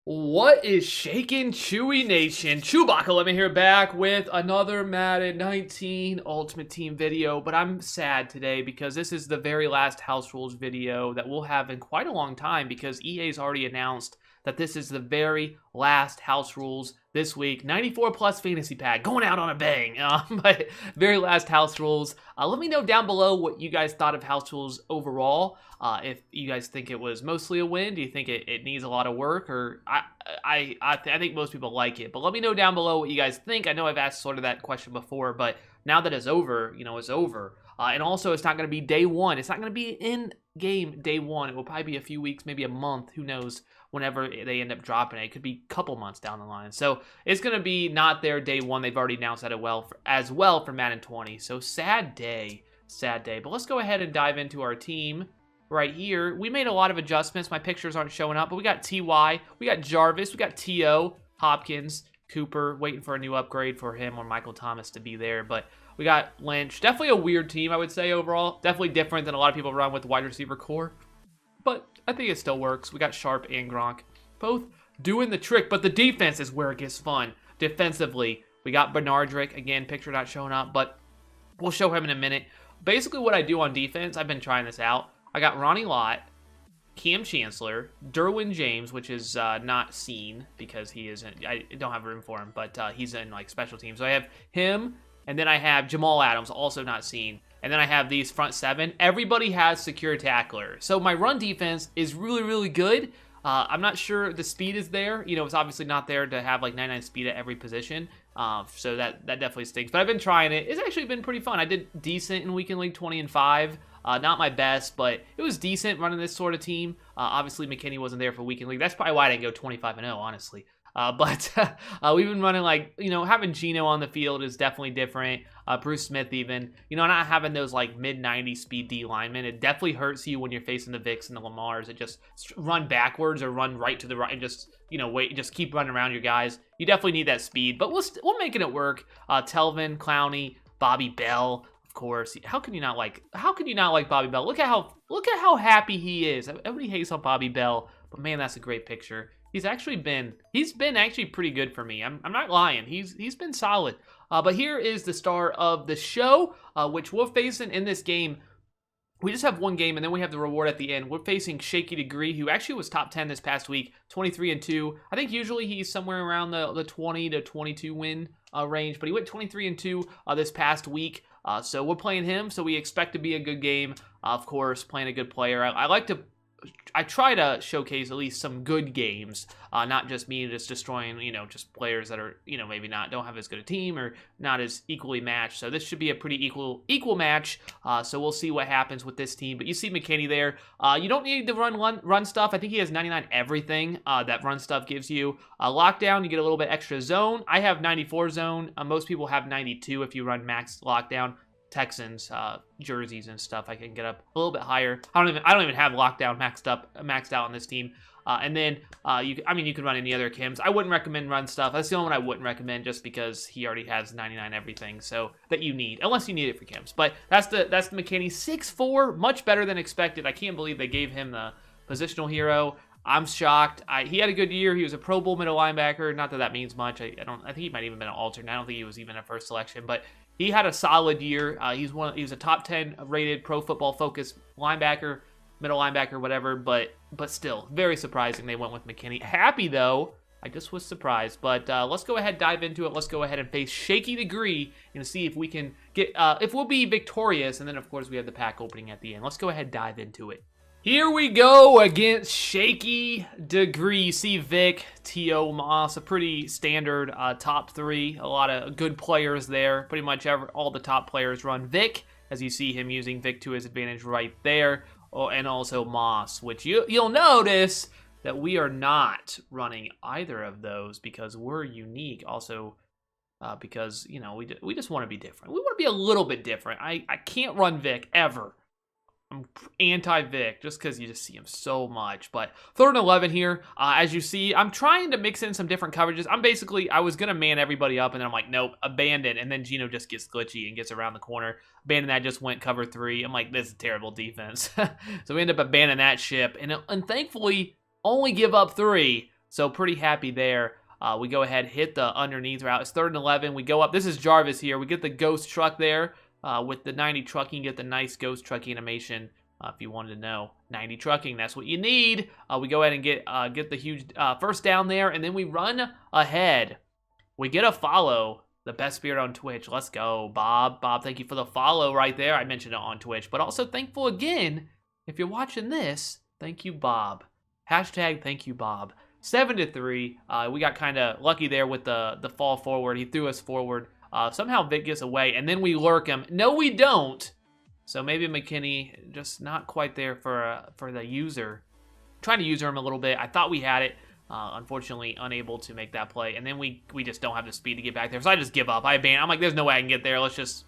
What is shaking, Chewy Nation? ChewbaccaLemma here, back with another Madden 19 Ultimate Team video, but I'm sad today because this is the very last House Rules video that we'll have in quite a long time, because EA's already announced that this is the very last House Rules this week. 94 plus fantasy pack going out on a bang. But very last House Rules. Let me know down below what you guys thought of House Rules overall. If you guys think it was mostly a win, do you think it needs a lot of work, or I think most people like it. But let me know down below what you guys think. I know I've asked sort of that question before, but now that it's over, it's over. And also, it's not going to be day one. It's not going to be in game day one. It will probably be a few weeks, maybe a month. Who knows? Whenever they end up dropping it, it could be a couple months down the line. So it's going to be not there day one. They've already announced that as well for Madden 20. So sad day, sad day. But let's go ahead and dive into our team right here. We made a lot of adjustments. My pictures aren't showing up, but we got TY, we got Jarvis, we got TO, Hopkins, Cooper, waiting for a new upgrade for him or Michael Thomas to be there. But we got Lynch. Definitely a weird team, I would say, overall. Definitely different than a lot of people run with the wide receiver core. But I think it still works. We got Sharp and Gronk both doing the trick, but the defense is where it gets fun. Defensively, we got Bernardrick. Again, picture not showing up, but we'll show him in a minute. Basically, what I do on defense, I've been trying this out. I got Ronnie Lott, Cam Chancellor, Derwin James, which is not seen because he isn't. I don't have room for him, but he's in like special teams. So I have him, and then I have Jamal Adams, also not seen. And then I have these front seven. Everybody has secure tackler. So my run defense is really, really good. I'm not sure the speed is there. It's obviously not there to have like 99 speed at every position. So that definitely stinks. But I've been trying it. It's actually been pretty fun. I did decent in Weekend League 20 and 5. Not my best, but it was decent running this sort of team. Obviously, McKinney wasn't there for Weekend League. That's probably why I didn't go 25-0, honestly. But we've been running like, having Gino on the field is definitely different. Bruce Smith even, not having those like mid-90 speed D linemen. It definitely hurts you when you're facing the Vicks and the Lamars. It just run backwards or run right to the right and just, just keep running around your guys. You definitely need that speed, but we're making it work. Telvin, Clowney, Bobby Bell, of course. How can you not like Bobby Bell? Look at how happy he is. Everybody hates on Bobby Bell, but man, that's a great picture. He's been actually pretty good for me. I'm not lying. He's been solid. But here is the star of the show, which we're facing in this game. We just have one game, and then we have the reward at the end. We're facing Shaky Degree, who actually was top 10 this past week, 23-2. I think usually he's somewhere around the 20 to 22 win range, but he went 23-2 this past week. So we're playing him, so we expect to be a good game. Of course, playing a good player. I try to showcase at least some good games, not just me just destroying, just players that are, maybe don't have as good a team or not as equally matched. So this should be a pretty equal match. So we'll see what happens with this team. But you see McKinney there. You don't need to run stuff. I think he has 99 everything that run stuff gives you. Lockdown, you get a little bit extra zone. I have 94 zone. Most people have 92 if you run max lockdown. Texans jerseys and stuff, I can get up a little bit higher. I don't even have lockdown maxed out on this team. And then you can run any other Kims. I wouldn't recommend run stuff. That's the only one I wouldn't recommend, just because he already has 99 everything, so that you need, unless you need it for Kims. But that's the McKinney. 6'4", much better than expected. I can't believe they gave him the positional hero. I'm shocked. He had a good year. He was a Pro Bowl middle linebacker. Not that that means much. I think he might even been an alternate. I don't think he was even a first selection, but he had a solid year. He was a top 10 rated Pro Football Focus linebacker, middle linebacker, whatever. But still, very surprising they went with McKinney. Happy though. I just was surprised. But let's go ahead, dive into it. Let's go ahead and face Shaky Degree and see if we can get if we'll be victorious. And then of course we have the pack opening at the end. Let's go ahead, dive into it. Here we go against Shaky Degree. You see Vic, T.O. Moss, a pretty standard top three. A lot of good players there. Pretty much all the top players run Vic, as you see him using Vic to his advantage right there. Oh, and also Moss, which you'll notice that we are not running either of those because we're unique. Also, because, we just want to be different. We want to be a little bit different. I can't run Vic ever. I'm anti-Vic just because you just see him so much. But 3rd and 11 here. As you see, I'm trying to mix in some different coverages. I was going to man everybody up, and then I'm like, nope, abandon. And then Gino just gets glitchy and gets around the corner. Abandon that, just went cover 3. I'm like, this is terrible defense. So we end up abandoning that ship. And thankfully, only give up 3. So pretty happy there. We go ahead, hit the underneath route. It's 3rd and 11. We go up. This is Jarvis here. We get the ghost truck there. With the 90 trucking, get the nice ghost truck animation. If you wanted to know, 90 trucking, that's what you need. We go ahead and get the huge first down there, and then we run ahead. We get a follow. The best spirit on Twitch. Let's go, Bob. Bob, thank you for the follow right there. I mentioned it on Twitch, but also thankful again. If you're watching this, thank you, Bob. Hashtag thank you, Bob. 7-3. We got kind of lucky there with the fall forward. He threw us forward. Somehow Vic gets away, and then we lurk him. No, we don't. So maybe McKinney just not quite there for the user. Trying to user him a little bit. I thought we had it. Unfortunately, unable to make that play. And then we just don't have the speed to get back there. So I just give up. I'm like, there's no way I can get there. Let's just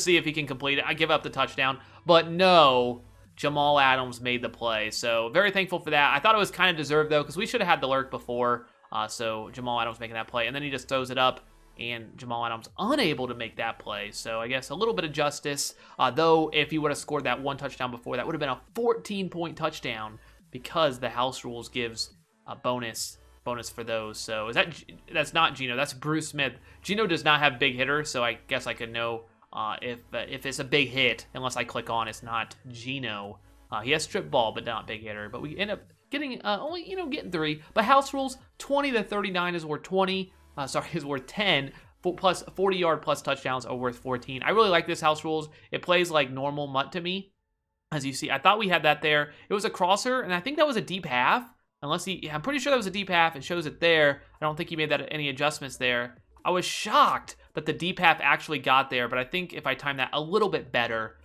see if he can complete it. I give up the touchdown. But no, Jamal Adams made the play. So very thankful for that. I thought it was kind of deserved, though, because we should have had the lurk before. So Jamal Adams making that play. And then he just throws it up. And Jamal Adams unable to make that play. So I guess a little bit of justice. Though if he would have scored that one touchdown before, that would have been a 14-point touchdown because the house rules gives a bonus for those. So that's not Gino. That's Bruce Smith. Gino does not have big hitter, so I guess I could know if it's a big hit. Unless I click on, it's not Gino. He has strip ball, but not big hitter. But we end up getting only getting 3. But house rules 20-39 is worth 20. Is worth 10. Plus 40-yard plus touchdowns are worth 14. I really like this house rules. It plays like normal MUT to me. As you see, I thought we had that there. It was a crosser, and I think that was a deep half. I'm pretty sure that was a deep half. It shows it there. I don't think he made any adjustments there. I was shocked that the deep half actually got there, but I think if I timed that a little bit better,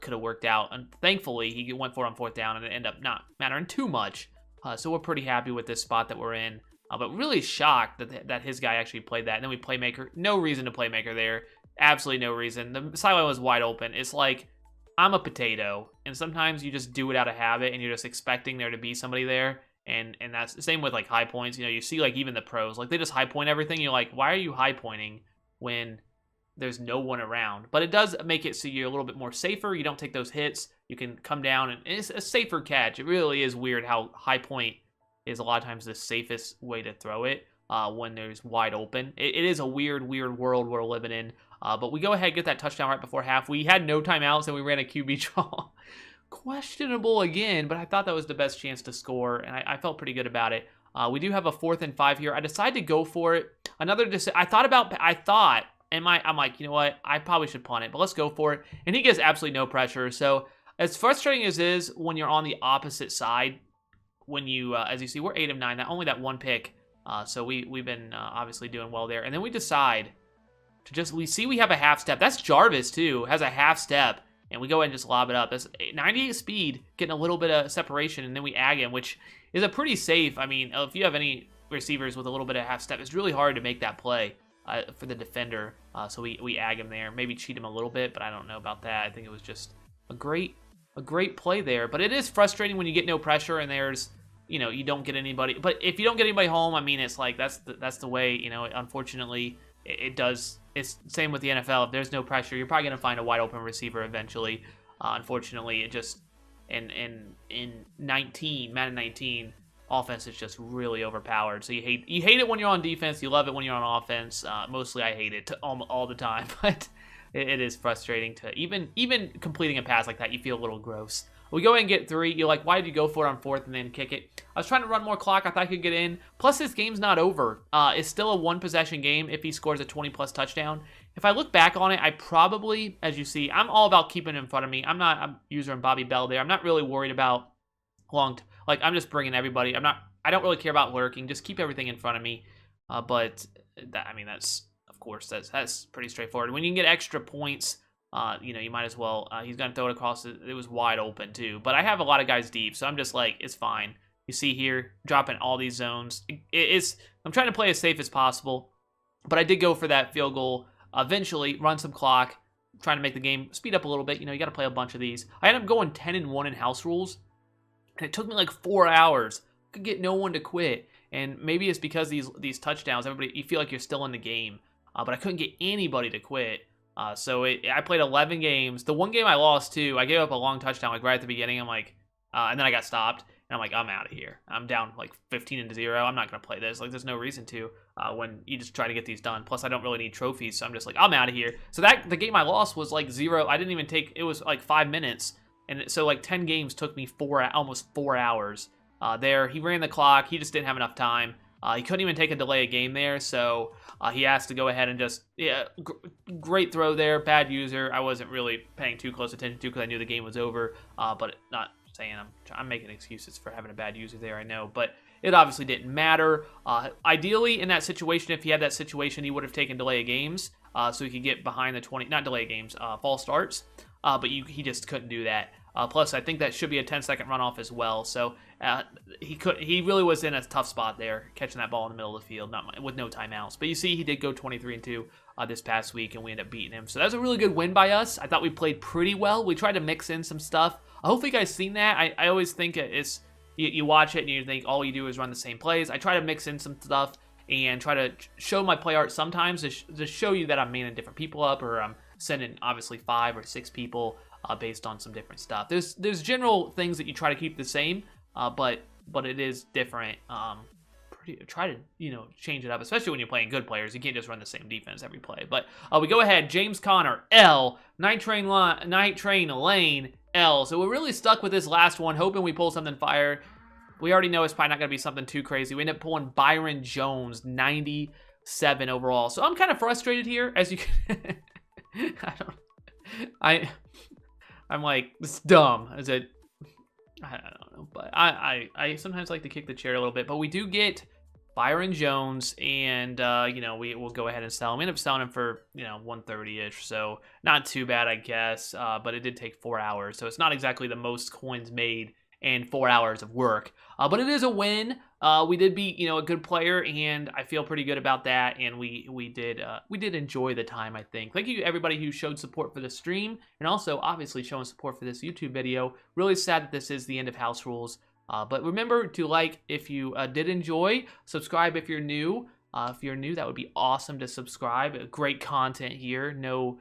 could have worked out. And thankfully, he went for it on 4th down, and it ended up not mattering too much. So we're pretty happy with this spot that we're in. But really shocked that his guy actually played that. And then we playmaker. No reason to playmaker there. Absolutely no reason. The sideline was wide open. It's like, I'm a potato. And sometimes you just do it out of habit, and you're just expecting there to be somebody there. And that's the same with like high points. You see like even the pros, like they just high point everything. You're like, why are you high pointing when there's no one around? But it does make it so you're a little bit more safer. You don't take those hits. You can come down, and it's a safer catch. It really is weird how high point is a lot of times the safest way to throw it when there's wide open. It is a weird world we're living in. But we go ahead and get that touchdown right before half. We had no timeouts, and we ran a QB draw. Questionable again, but I thought that was the best chance to score, and I felt pretty good about it. We do have a 4th and 5 here. I decided to go for it. I'm like, you know what? I probably should punt it, but let's go for it. And he gets absolutely no pressure. So as frustrating as it is when you're on the opposite side, when you, as you see, we're 8 of 9. Only that one pick. So we've been obviously doing well there. And then we decide to we have a half step. That's Jarvis too, has a half step. And we go ahead and just lob it up. That's 98 speed, getting a little bit of separation, and then we ag him, which is a pretty safe. I mean, if you have any receivers with a little bit of half step, it's really hard to make that play for the defender. So we ag him there. Maybe cheat him a little bit, but I don't know about that. I think it was just a great play there. But it is frustrating when you get no pressure and there's, you don't get anybody. But if you don't get anybody home, I mean, it's like that's the way, unfortunately, it does. It's same with the NFL. If there's no pressure, you're probably going to find a wide open receiver eventually. Unfortunately, it just in Madden 19, offense is just really overpowered. So you hate it when you're on defense. You love it when you're on offense. Mostly, I hate it all the time. But it is frustrating to even completing a pass like that. You feel a little gross. We go ahead and get 3. You're like, why did you go for it on 4th and then kick it? I was trying to run more clock. I thought I could get in. Plus, this game's not over. It's still a 1-possession game if he scores a 20-plus touchdown. If I look back on it, I probably, as you see, I'm all about keeping it in front of me. I'm using Bobby Bell there. I'm not really worried about I'm just bringing everybody. I don't really care about lurking. Just keep everything in front of me. But that's, of course, that's pretty straightforward. When you can get extra points, you might as well. He's going to throw it across. It was wide open, too. But I have a lot of guys deep, so I'm just like, it's fine. You see here, dropping all these zones. I'm trying to play as safe as possible. But I did go for that field goal. Eventually, run some clock, trying to make the game speed up a little bit. You got to play a bunch of these. I ended up going 10-1 in house rules. And it took me like 4 hours. Could get no one to quit. And maybe it's because these touchdowns, you feel like you're still in the game. But I couldn't get anybody to quit. So I played 11 games. The one game I lost too, I gave up a long touchdown like right at the beginning. I'm like, and then I got stopped. And I'm like, I'm out of here. I'm down like 15-0. I'm not going to play this. Like, there's no reason to when you just try to get these done. Plus, I don't really need trophies, so I'm just like, I'm out of here. So the game I lost was like 0. I didn't even take, it was like 5 minutes. And so like 10 games took me almost 4 hours there. He ran the clock. He just didn't have enough time. He couldn't even take a delay a game there, so he asked to go ahead and just, great throw there, bad user. I wasn't really paying too close attention to because I knew the game was over, but not saying I'm making excuses for having a bad user there, I know, but it obviously didn't matter. Ideally, in that situation, if he had that situation, he would have taken delay of games, so he could get behind the 20, not delay of games, false starts, but he just couldn't do that. Plus, I think that should be a 10-second runoff as well. So he really was in a tough spot there, catching that ball in the middle of the field, with no timeouts. But you see, he did go 23-2 this past week, and we ended up beating him. So that was a really good win by us. I thought we played pretty well. We tried to mix in some stuff. Hopefully, you guys seen that. I always think it's you watch it and you think all you do is run the same plays. I try to mix in some stuff and try to show my play art sometimes to show you that I'm manning different people up, or I'm sending obviously 5 or 6 people. Based on some different stuff. There's general things that you try to keep the same, but it is different. Try to change it up, especially when you're playing good players. You can't just run the same defense every play. But we go ahead. James Conner L, Night Train Lane L. So we're really stuck with this last one, hoping we pull something fire. We already know it's probably not going to be something too crazy. We end up pulling Byron Jones 97 overall. So I'm kind of frustrated here, as you can. I'm like, it's dumb. I don't know, but I sometimes like to kick the chair a little bit. But we do get Byron Jones, and we will go ahead and sell him. We end up selling him for 130-ish, so not too bad, I guess. But it did take 4 hours, so it's not exactly the most coins made in 4 hours of work. But it is a win. We did beat a good player, and I feel pretty good about that. And we did enjoy the time, I think. Thank you everybody who showed support for the stream, and also obviously showing support for this YouTube video. Really sad that this is the end of House Rules. But remember to like if you did enjoy, subscribe if you're new. If you're new, that would be awesome to subscribe. Great content here. No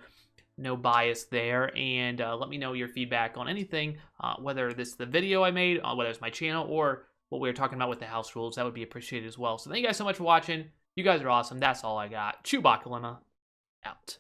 bias there, and let me know your feedback on anything, whether this is the video I made, whether it's my channel, or what we were talking about with the house rules. That would be appreciated as well. So thank you guys so much for watching. You guys are awesome. That's all I got. ChewbaccaLemma out.